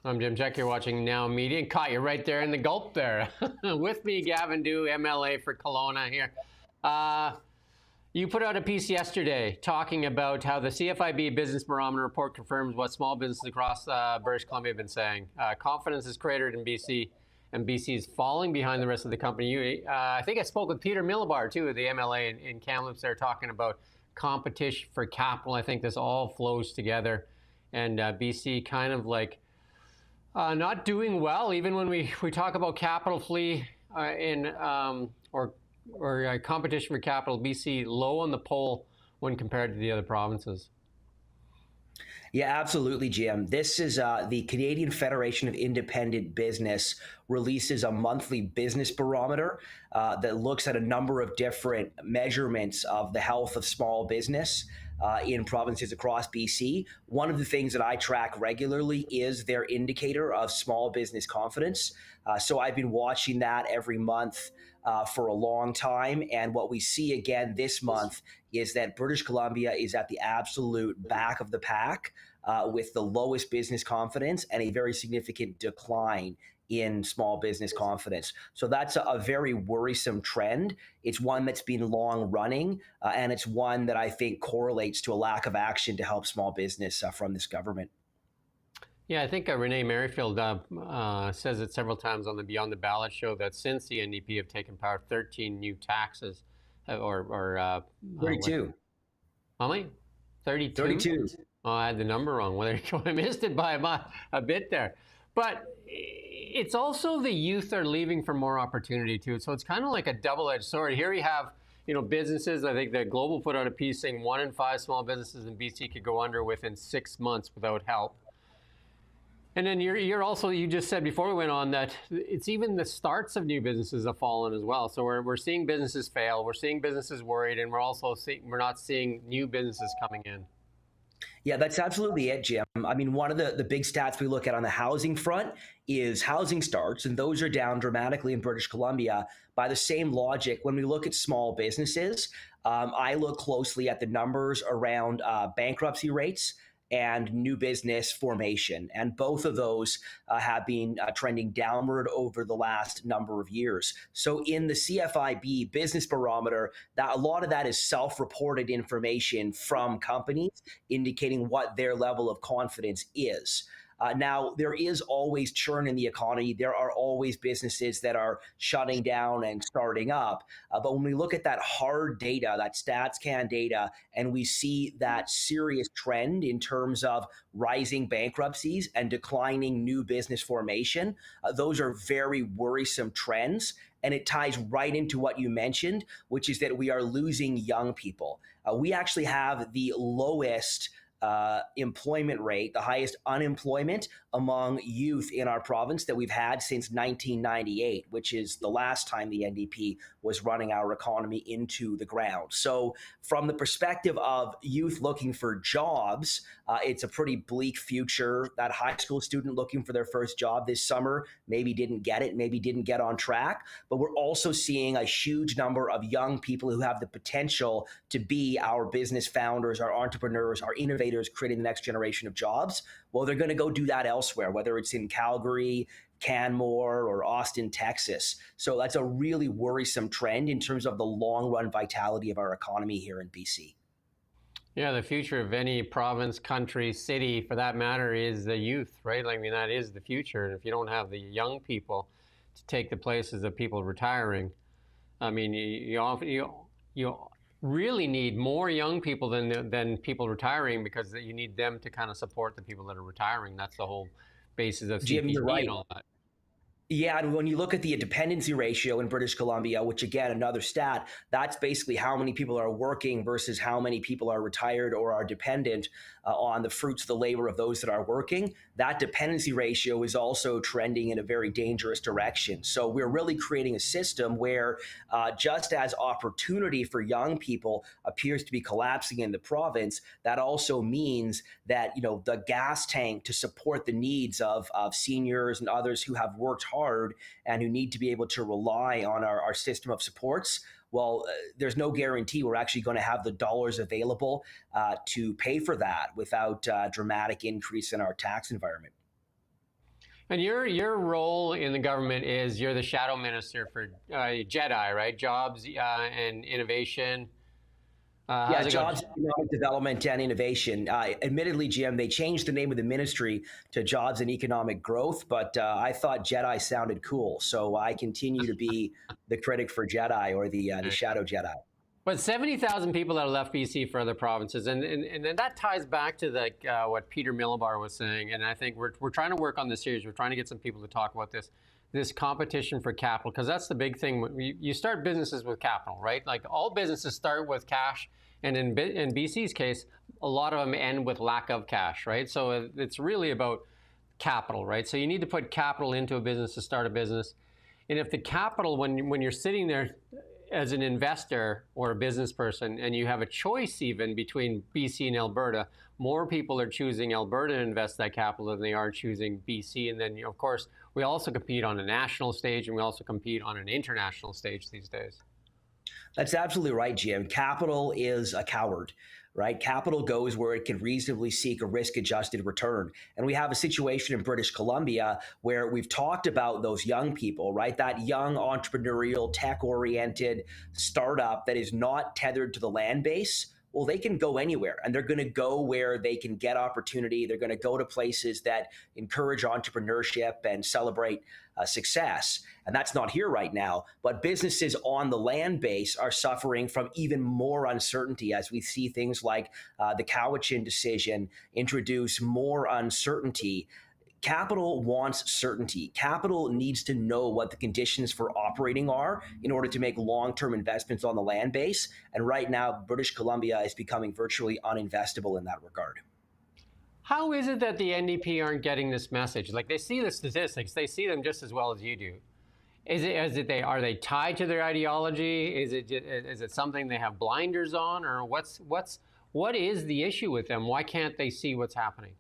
I'm Jim Check. You're watching Now Media. And caught you right there in the gulp there. With me, Gavin Dew, MLA for Kelowna here. You put out a piece yesterday talking about how the CFIB Business Barometer report confirms what small businesses across British Columbia have been saying. Confidence is cratered in BC, and BC is falling behind the rest of the company. I think I spoke with Peter Millibar, too, the MLA in Kamloops. They're talking about competition for capital. I think this all flows together. And BC kind of like not doing well, even when we talk about capital flee or competition for capital. BC low on the poll when compared to the other provinces. Yeah, absolutely, Jim. This is the Canadian Federation of Independent Business releases a monthly business barometer that looks at a number of different measurements of the health of small business in provinces across BC. One of the things that I track regularly is their indicator of small business confidence. So I've been watching that every month for a long time. And what we see again this month is that British Columbia is at the absolute back of the pack with the lowest business confidence and a very significant decline in small business confidence. So that's a very worrisome trend. It's one that's been long running, and it's one that I think correlates to a lack of action to help small business from this government. Yeah, I think Renee Merrifield says it several times on the Beyond the Ballot show that since the NDP have taken power, 13 new taxes or 32. How many? 32? 32. Oh, I had the number wrong. Well, I missed it by a bit there. But it's also the youth are leaving for more opportunity too. So it's kind of like a double-edged sword. Here we have, businesses. I think the Global put out a piece saying 1 in 5 small businesses in BC could go under within 6 months without help. And then you just said before we went on that it's even the starts of new businesses have fallen as well. So we're seeing businesses fail, we're seeing businesses worried, and we're not seeing new businesses coming in. Yeah, that's absolutely it, Jim. I mean, one of the big stats we look at on the housing front is housing starts, and those are down dramatically in British Columbia. By the same logic, when we look at small businesses, I look closely at the numbers around bankruptcy rates and new business formation. And both of those have been trending downward over the last number of years. So in the CFIB Business Barometer, that a lot of that is self-reported information from companies indicating what their level of confidence is. Now, there is always churn in the economy. There are always businesses that are shutting down and starting up. But when we look at that hard data, that StatsCan data, and we see that serious trend in terms of rising bankruptcies and declining new business formation, those are very worrisome trends. And it ties right into what you mentioned, which is that we are losing young people. We actually have the lowest employment rate, the highest unemployment among youth in our province that we've had since 1998, which is the last time the NDP was running our economy into the ground. So from the perspective of youth looking for jobs, it's a pretty bleak future. That high school student looking for their first job this summer maybe didn't get it, maybe didn't get on track. But we're also seeing a huge number of young people who have the potential to be our business founders, our entrepreneurs, our innovators, creating the next generation of jobs. Well, they're going to go do that elsewhere, whether it's in Calgary, Canmore, or Austin, Texas. So that's a really worrisome trend in terms of the long-run vitality of our economy here in BC. Yeah, the future of any province, country, city, for that matter, is the youth, right? I mean, that is the future. And if you don't have the young people to take the places of people retiring, I mean, you really need more young people than people retiring, because you need them to kind of support the people that are retiring. That's the whole basis of Jim, you're CPP right. and all that. Yeah, and when you look at the dependency ratio in British Columbia, which again, another stat, that's basically how many people are working versus how many people are retired or are dependent on the fruits of the labor of those that are working. That dependency ratio is also trending in a very dangerous direction. So we're really creating a system where just as opportunity for young people appears to be collapsing in the province, that also means that, the gas tank to support the needs of seniors and others who have worked hard and who need to be able to rely on our system of supports, well, there's no guarantee we're actually going to have the dollars available to pay for that without a dramatic increase in our tax environment. And your role in the government is you're the shadow minister for JEDI, right? Jobs and innovation. Yeah, How's it going? jobs, economic development, and innovation. Admittedly, Jim, they changed the name of the ministry to Jobs and Economic Growth, but I thought Jedi sounded cool, so I continue to be the critic for Jedi, or the Shadow Jedi. But 70,000 people that have left BC for other provinces, and then that ties back to what Peter Millibar was saying. And I think we're trying to work on this series. We're trying to get some people to talk about this competition for capital, because that's the big thing. You start businesses with capital, right? Like all businesses start with cash, and in BC's case, a lot of them end with lack of cash, right? So it's really about capital, right? So you need to put capital into a business to start a business. And if the capital, when you're sitting there as an investor or a business person, and you have a choice even between BC and Alberta, more people are choosing Alberta to invest that capital than they are choosing BC. And then, of course, we also compete on a national stage, and we also compete on an international stage these days. That's absolutely right, Jim. Capital is a coward, right? Capital goes where it can reasonably seek a risk-adjusted return. And we have a situation in British Columbia where we've talked about those young people, right? That young entrepreneurial, tech-oriented startup that is not tethered to the land base. Well, they can go anywhere, and they're going to go where they can get opportunity. They're going to go to places that encourage entrepreneurship and celebrate success. And that's not here right now. But businesses on the land base are suffering from even more uncertainty, as we see things like the Cowichan decision introduce more uncertainty. Capital wants certainty. Capital needs to know what the conditions for operating are in order to make long-term investments on the land base. And right now, British Columbia is becoming virtually uninvestable in that regard. How is it that the NDP aren't getting this message? Like, they see the statistics, they see them just as well as you do. Are they tied to their ideology? Is it something they have blinders on, or what is the issue with them? Why can't they see what's happening?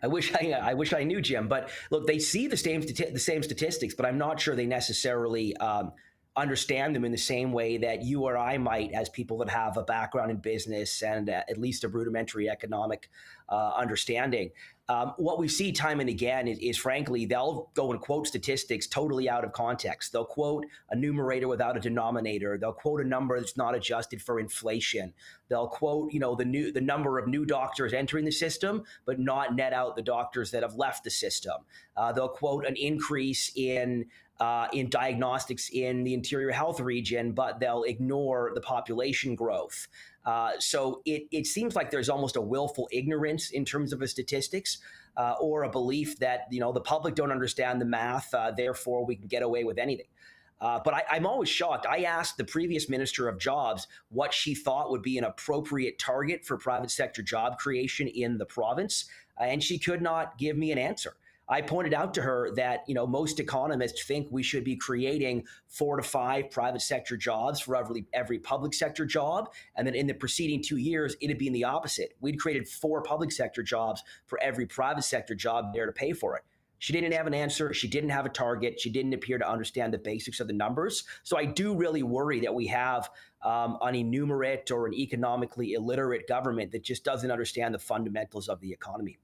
I wish I knew, Jim. But look, they see the same statistics, but I'm not sure they necessarily understand them in the same way that you or I might, as people that have a background in business and at least a rudimentary economic understanding. What we see time and again is frankly, they'll go and quote statistics totally out of context. They'll quote a numerator without a denominator. They'll quote a number that's not adjusted for inflation. They'll quote, the number of new doctors entering the system, but not net out the doctors that have left the system. They'll quote an increase in diagnostics in the interior health region, but they'll ignore the population growth. So it seems like there's almost a willful ignorance in terms of the statistics, or a belief that the public don't understand the math, therefore we can get away with anything. But I'm always shocked. I asked the previous Minister of Jobs what she thought would be an appropriate target for private sector job creation in the province, and she could not give me an answer. I pointed out to her that most economists think we should be creating 4 to 5 private sector jobs for every public sector job, and then in the preceding 2 years, it'd be in the opposite. We'd created 4 public sector jobs for every private sector job there to pay for it. She didn't have an answer. She didn't have a target. She didn't appear to understand the basics of the numbers. So I do really worry that we have an enumerate or an economically illiterate government that just doesn't understand the fundamentals of the economy.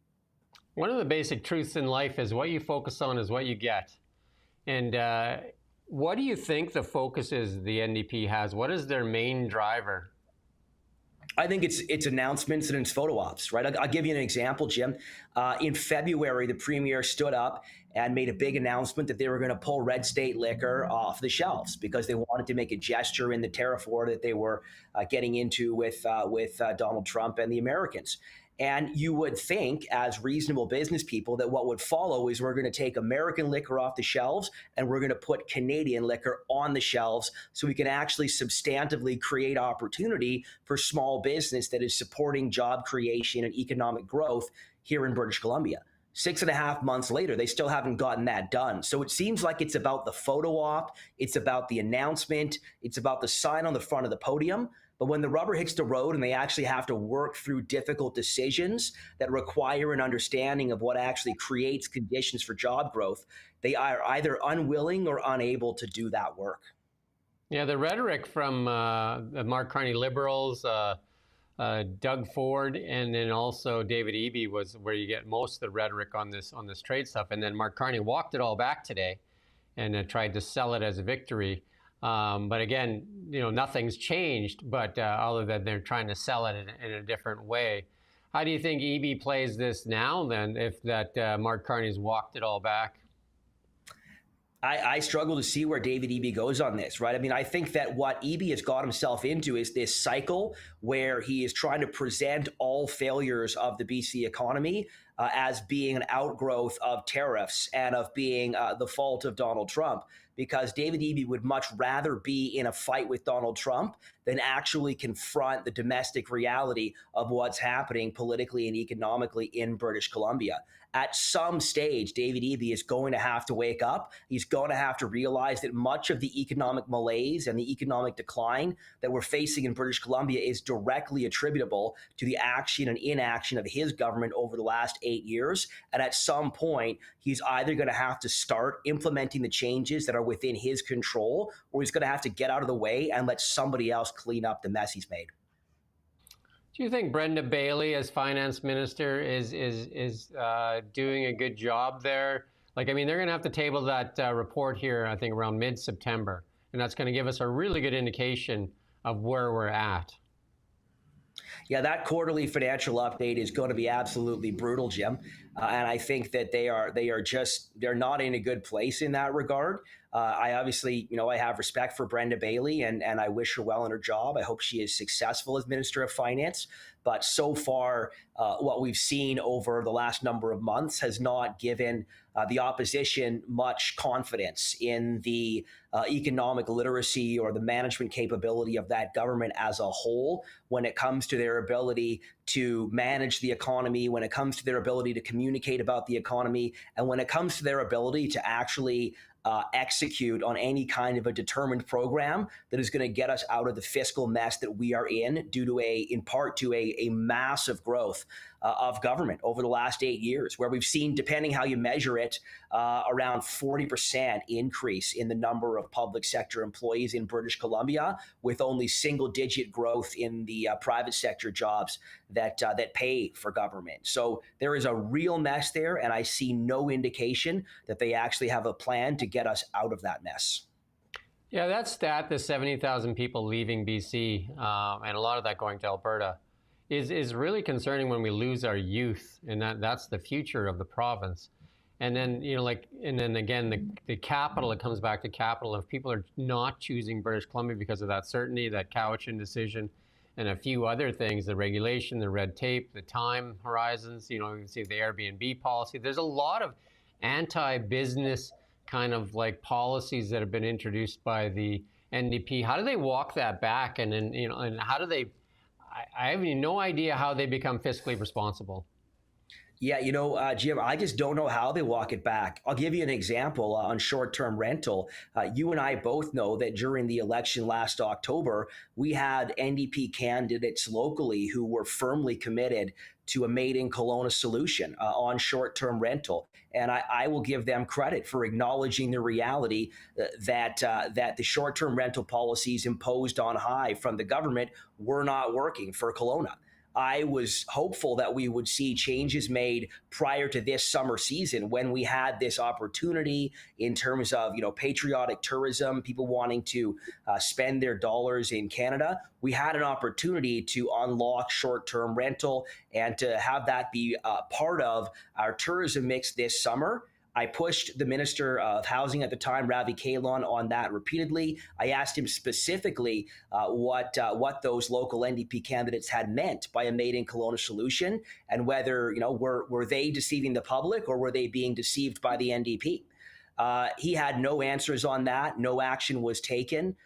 One of the basic truths in life is what you focus on is what you get. And what do you think the focus is the NDP has? What is their main driver? I think it's announcements and it's photo ops, right? I'll give you an example, Jim. In February, the Premier stood up and made a big announcement that they were going to pull Red State liquor off the shelves because they wanted to make a gesture in the tariff war that they were getting into with Donald Trump and the Americans. And you would think, as reasonable business people, that what would follow is we're going to take American liquor off the shelves and we're going to put Canadian liquor on the shelves so we can actually substantively create opportunity for small business that is supporting job creation and economic growth here in British Columbia. 6.5 months later, they still haven't gotten that done. So it seems like it's about the photo op, it's about the announcement, it's about the sign on the front of the podium. But when the rubber hits the road and they actually have to work through difficult decisions that require an understanding of what actually creates conditions for job growth, they are either unwilling or unable to do that work. Yeah, the rhetoric from the Mark Carney Liberals, Doug Ford, and then also David Eby was where you get most of the rhetoric on this trade stuff. And then Mark Carney walked it all back today and tried to sell it as a victory. But again, nothing's changed, but other than they're trying to sell it in a different way. How do you think Eby plays this now then, if that Mark Carney's walked it all back? I struggle to see where David Eby goes on this, right? I mean, I think that what Eby has got himself into is this cycle where he is trying to present all failures of the BC economy as being an outgrowth of tariffs and of being the fault of Donald Trump, because David Eby would much rather be in a fight with Donald Trump than actually confront the domestic reality of what's happening politically and economically in British Columbia. At some stage, David Eby is going to have to wake up. He's going to have to realize that much of the economic malaise and the economic decline that we're facing in British Columbia is directly attributable to the action and inaction of his government over the last 8 years. And at some point, he's either going to have to start implementing the changes that are within his control, or he's going to have to get out of the way and let somebody else clean up the mess he's made. Do you think Brenda Bailey, as finance minister, is doing a good job there? Like, I mean, they're going to have to table that report here, I think, around mid-September, and that's going to give us a really good indication of where we're at. Yeah, that quarterly financial update is going to be absolutely brutal, Jim. And I think that they're not in a good place in that regard. I obviously, I have respect for Brenda Bailey and I wish her well in her job. I hope she is successful as Minister of Finance. But so far, what we've seen over the last number of months has not given the opposition much confidence in the economic literacy or the management capability of that government as a whole when it comes to their ability to manage the economy, when it comes to their ability to communicate about the economy, and when it comes to their ability to actually execute on any kind of a determined program that is going to get us out of the fiscal mess that we are in in part to a massive growth of government over the last 8 years, where we've seen, depending how you measure it, around 40% increase in the number of public sector employees in British Columbia, with only single-digit growth in the private sector jobs that pay for government. So there is a real mess there, and I see no indication that they actually have a plan to get us out of that mess. Yeah, that stat, the 70,000 people leaving BC, and a lot of that going to Alberta, is really concerning when we lose our youth, and that's the future of the province. And then, and then again, the capital, it comes back to capital. If people are not choosing British Columbia because of that certainty, that Cowichan decision, and a few other things, the regulation, the red tape, the time horizons, you can see the Airbnb policy. There's a lot of anti-business kind of like policies that have been introduced by the NDP. How do they walk that back? And then, and how do they, I have no idea how they become fiscally responsible. Yeah, Jim, I just don't know how they walk it back. I'll give you an example on short-term rental. You and I both know that during the election last October, we had NDP candidates locally who were firmly committed to a made in Kelowna solution on short-term rental. And I will give them credit for acknowledging the reality that the short-term rental policies imposed on high from the government were not working for Kelowna. I was hopeful that we would see changes made prior to this summer season when we had this opportunity in terms of, patriotic tourism, people wanting to spend their dollars in Canada. We had an opportunity to unlock short-term rental and to have that be part of our tourism mix this summer. I pushed the Minister of Housing at the time, Ravi Kahlon, on that repeatedly. I asked him specifically what those local NDP candidates had meant by a made in Kelowna solution, and whether were they deceiving the public or were they being deceived by the NDP. He had no answers on that. No action was taken.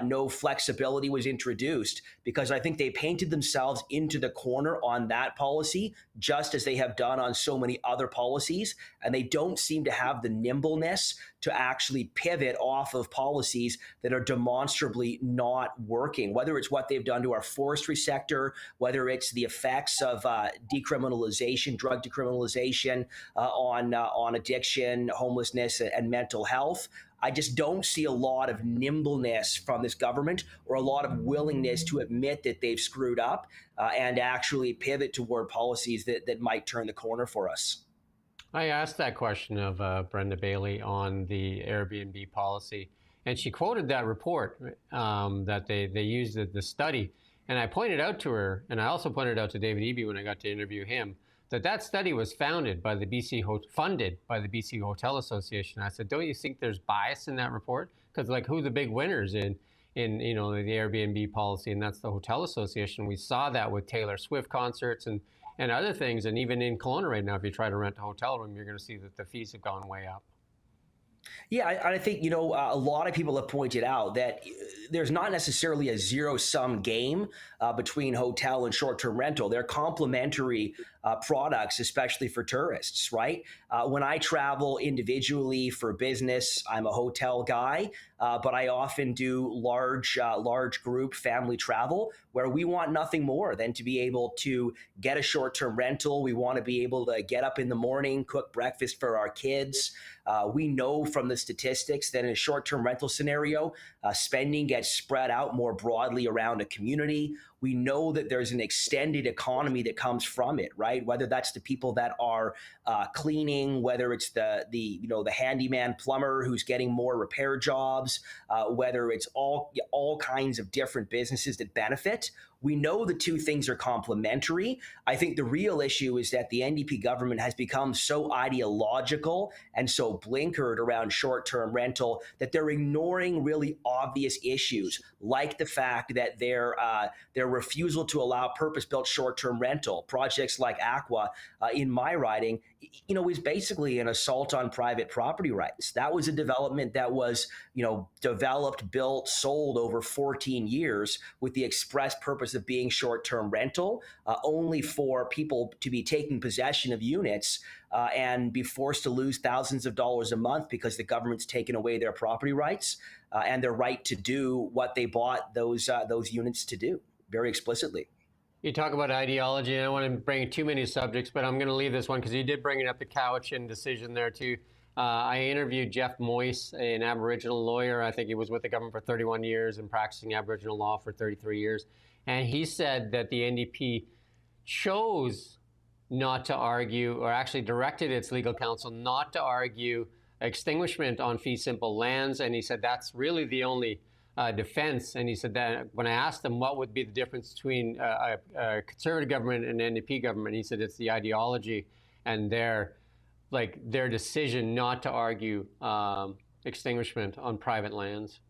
No flexibility was introduced, because I think they painted themselves into the corner on that policy, just as they have done on so many other policies. And they don't seem to have the nimbleness to actually pivot off of policies that are demonstrably not working, whether it's what they've done to our forestry sector, whether it's the effects of decriminalization, drug decriminalization on addiction, homelessness, and mental health. I just don't see a lot of nimbleness from this government or a lot of willingness to admit that they've screwed up and actually pivot toward policies that might turn the corner for us. I asked that question of Brenda Bailey on the Airbnb policy, and she quoted that report that they used the study. And I pointed out to her, and I also pointed out to David Eby when I got to interview him, that study was funded by the BC Hotel Association. I said, don't you think there's bias in that report? Because like, who are the big winners in the Airbnb policy? And that's the Hotel Association. We saw that with Taylor Swift concerts and other things. And even in Kelowna right now, if you try to rent a hotel room, you're going to see that the fees have gone way up. Yeah, I think, a lot of people have pointed out that there's not necessarily a zero-sum game between hotel and short-term rental. They're complementary products, especially for tourists, right? When I travel individually for business, I'm a hotel guy, but I often do large group family travel where we want nothing more than to be able to get a short-term rental. We want to be able to get up in the morning, cook breakfast for our kids. We know from the statistics that in a short-term rental scenario, spending gets spread out more broadly around a community. We know that there's an extended economy that comes from it, right? Whether that's the people that are cleaning, whether it's the handyman plumber who's getting more repair jobs, whether it's all kinds of different businesses that benefit. We know the two things are complementary. I think the real issue is that the NDP government has become so ideological and so blinkered around short-term rental that they're ignoring really obvious issues, like the fact that their refusal to allow purpose-built short-term rental projects like Aqua in my riding, is basically an assault on private property rights. That was a development that was, developed, built, sold over 14 years with the express purpose of being short-term rental, only for people to be taking possession of units and be forced to lose thousands of dollars a month because the government's taken away their property rights and their right to do what they bought those units to do, very explicitly. You talk about ideology, and I don't want to bring too many subjects, but I'm going to leave this one because you did bring it up, the Cowichan decision there too. I interviewed Jeff Moyse, an Aboriginal lawyer. I think he was with the government for 31 years and practicing Aboriginal law for 33 years. And he said that the NDP chose not to argue, or actually directed its legal counsel not to argue extinguishment on fee simple lands. And he said that's really the only defense. And he said that when I asked him what would be the difference between a conservative government and an NDP government, he said it's the ideology and their decision not to argue extinguishment on private lands.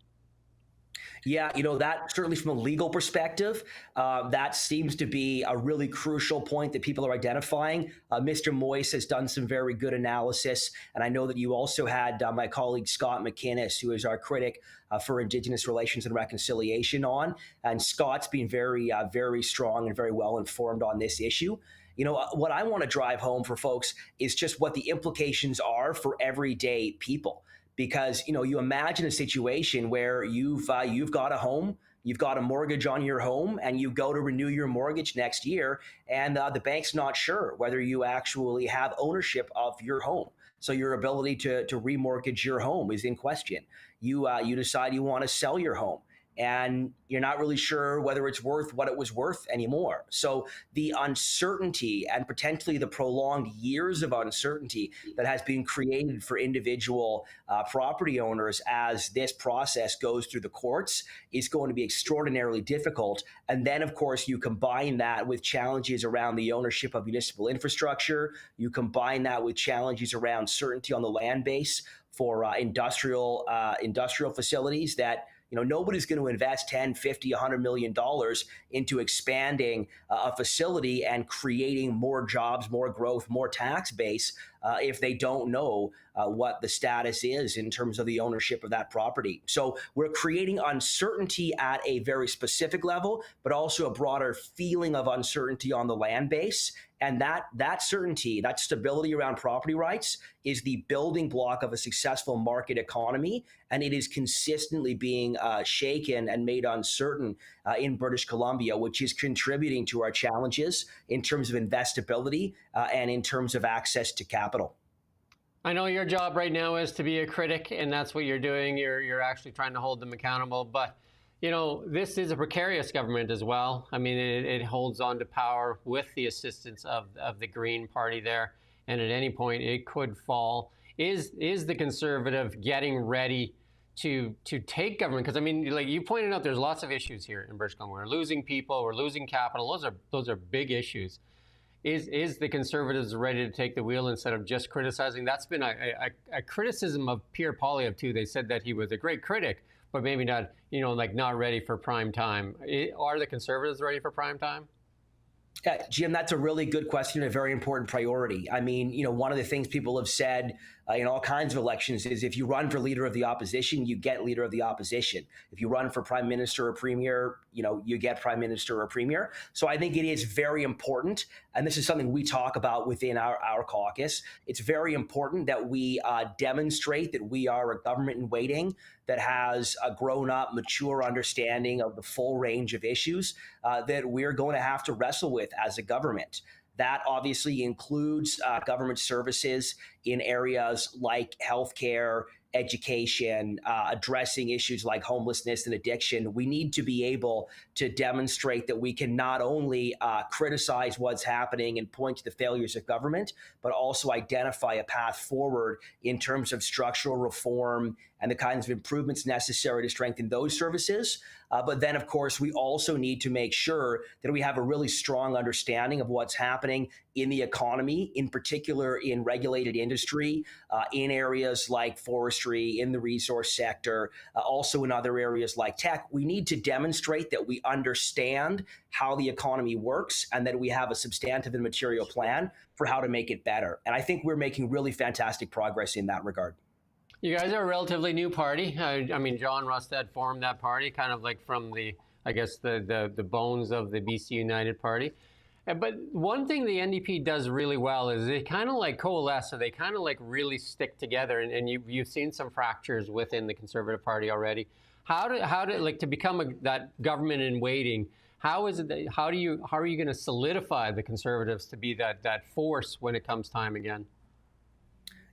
Yeah, that certainly from a legal perspective, that seems to be a really crucial point that people are identifying. Mr. Moyse has done some very good analysis, and I know that you also had my colleague Scott McInnes, who is our critic for Indigenous Relations and Reconciliation on, and Scott's been very, very strong and very well informed on this issue. What I want to drive home for folks is just what the implications are for everyday people. Because, you imagine a situation where you've got a home, you've got a mortgage on your home, and you go to renew your mortgage next year, and the bank's not sure whether you actually have ownership of your home. So your ability to remortgage your home is in question. You decide you want to sell your home, and you're not really sure whether it's worth what it was worth anymore. So the uncertainty and potentially the prolonged years of uncertainty that has been created for individual property owners as this process goes through the courts is going to be extraordinarily difficult. And then, of course, you combine that with challenges around the ownership of municipal infrastructure. You combine that with challenges around certainty on the land base for industrial facilities that nobody's going to invest 10, 50, $100 million into expanding a facility and creating more jobs, more growth, more tax base if they don't know what the status is in terms of the ownership of that property. So we're creating uncertainty at a very specific level, but also a broader feeling of uncertainty on the land base. And that certainty, that stability around property rights is the building block of a successful market economy. And it is consistently being shaken and made uncertain in British Columbia, which is contributing to our challenges in terms of investability and in terms of access to capital. I know your job right now is to be a critic, and that's what you're doing. You're actually trying to hold them accountable. But this is a precarious government as well. I mean, it holds on to power with the assistance of the Green Party there, and at any point it could fall. Is the Conservative getting ready to take government? Because I mean, like you pointed out, there's lots of issues here in British Columbia. We're losing people, we're losing capital. Those are big issues. Is the Conservatives ready to take the wheel instead of just criticizing? That's been a criticism of Pierre Poilievre too. They said that he was a great critic, but maybe not, like not ready for prime time. Are the Conservatives ready for prime time? Yeah, Jim, that's a really good question and a very important priority. I mean, one of the things people have said in all kinds of elections is if you run for leader of the opposition, you get leader of the opposition. If you run for prime minister or premier, you get prime minister or premier. So I think it is very important, and this is something we talk about within our caucus. It's very important that we demonstrate that we are a government in waiting that has a grown-up, mature understanding of the full range of issues that we're going to have to wrestle with as a government. That obviously includes government services in areas like healthcare, education, addressing issues like homelessness and addiction. We need to be able to demonstrate that we can not only criticize what's happening and point to the failures of government, but also identify a path forward in terms of structural reform and the kinds of improvements necessary to strengthen those services. But then, of course, we also need to make sure that we have a really strong understanding of what's happening in the economy, in particular in regulated industry, in areas like forestry, in the resource sector, also in other areas like tech. We need to demonstrate that we understand how the economy works and that we have a substantive and material plan for how to make it better. And I think we're making really fantastic progress in that regard. You guys are a relatively new party. I mean, John Rustad formed that party kind of like from I guess, the bones of the BC United Party. But one thing the NDP does really well is they kind of like coalesce, or they kind of like really stick together. And you've seen some fractures within the Conservative Party already. How to like to become that government in waiting? How is it? How are you going to solidify the Conservatives to be that force when it comes time again?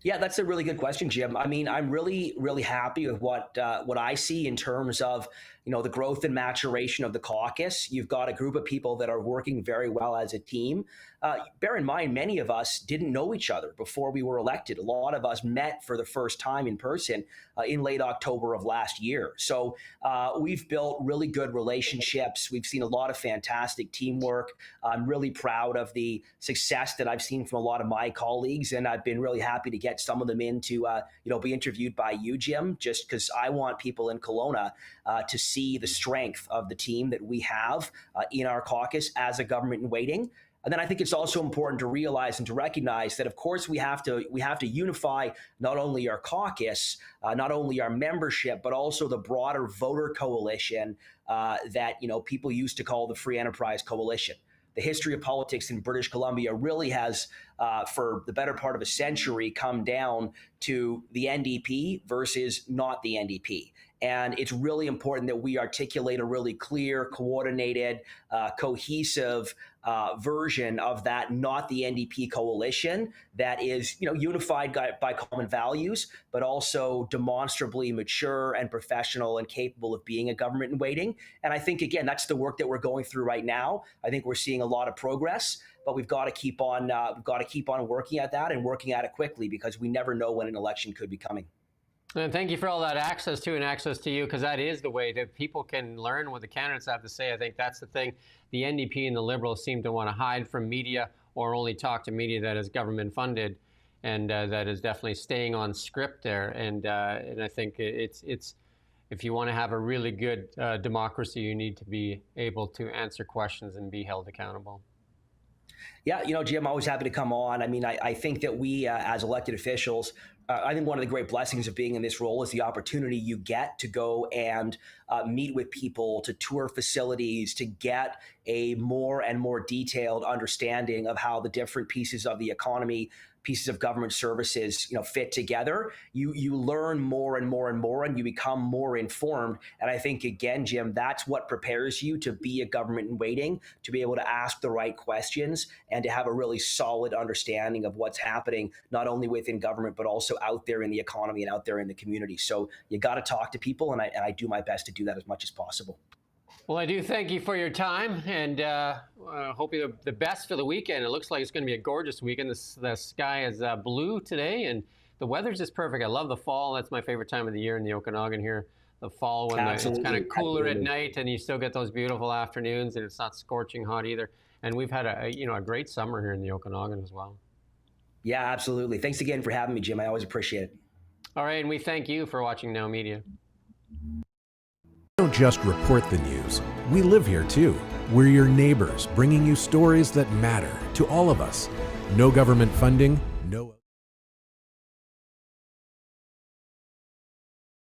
Yeah, that's a really good question, Jim. I mean, I'm really, really happy with what I see in terms of the growth and maturation of the caucus. You've got a group of people that are working very well as a team. Bear in mind, many of us didn't know each other before we were elected. A lot of us met for the first time in person in late October of last year. So we've built really good relationships. We've seen a lot of fantastic teamwork. I'm really proud of the success that I've seen from a lot of my colleagues, and I've been really happy to get some of them in to be interviewed by you, Jim, just because I want people in Kelowna to see the strength of the team that we have in our caucus as a government in waiting. And then I think it's also important to realize and to recognize that, of course, we have to unify not only our caucus, not only our membership, but also the broader voter coalition that people used to call the Free Enterprise Coalition. The history of politics in British Columbia really has, for the better part of a century, come down to the NDP versus not the NDP. And it's really important that we articulate a really clear, coordinated, cohesive version of that, not the NDP coalition that is, unified by common values, but also demonstrably mature and professional and capable of being a government in waiting. And I think, again, that's the work that we're going through right now. I think we're seeing a lot of progress, but we've got to keep on working at that and working at it quickly, because we never know when an election could be coming. And thank you for all that access to you, because that is the way that people can learn what the candidates have to say. I think that's the thing. The NDP and the Liberals seem to want to hide from media or only talk to media that is government funded, and that is definitely staying on script there. And I think it's if you want to have a really good democracy, you need to be able to answer questions and be held accountable. Yeah, Jim, always happy to come on. I mean, I think that we, as elected officials, I think one of the great blessings of being in this role is the opportunity you get to go and meet with people, to tour facilities, to get a more and more detailed understanding of how the different pieces of the economy, pieces of government services, fit together, you learn more and more and more, and you become more informed. And I think, again, Jim, that's what prepares you to be a government in waiting, to be able to ask the right questions and to have a really solid understanding of what's happening, not only within government, but also out there in the economy and out there in the community. So you got to talk to people, and I do my best to do that as much as possible. Well, I do thank you for your time, and hope you the best for the weekend. It looks like it's going to be a gorgeous weekend. The sky is blue today, and the weather's just perfect. I love the fall. That's my favorite time of the year in the Okanagan here. The fall, when it's kind of cooler at night, and you still get those beautiful afternoons, and it's not scorching hot either. And we've had a great summer here in the Okanagan as well. Yeah, absolutely. Thanks again for having me, Jim. I always appreciate it. All right, and we thank you for watching Now Media. We don't just report the news. We live here too. We're your neighbors, bringing you stories that matter to all of us. No government funding, no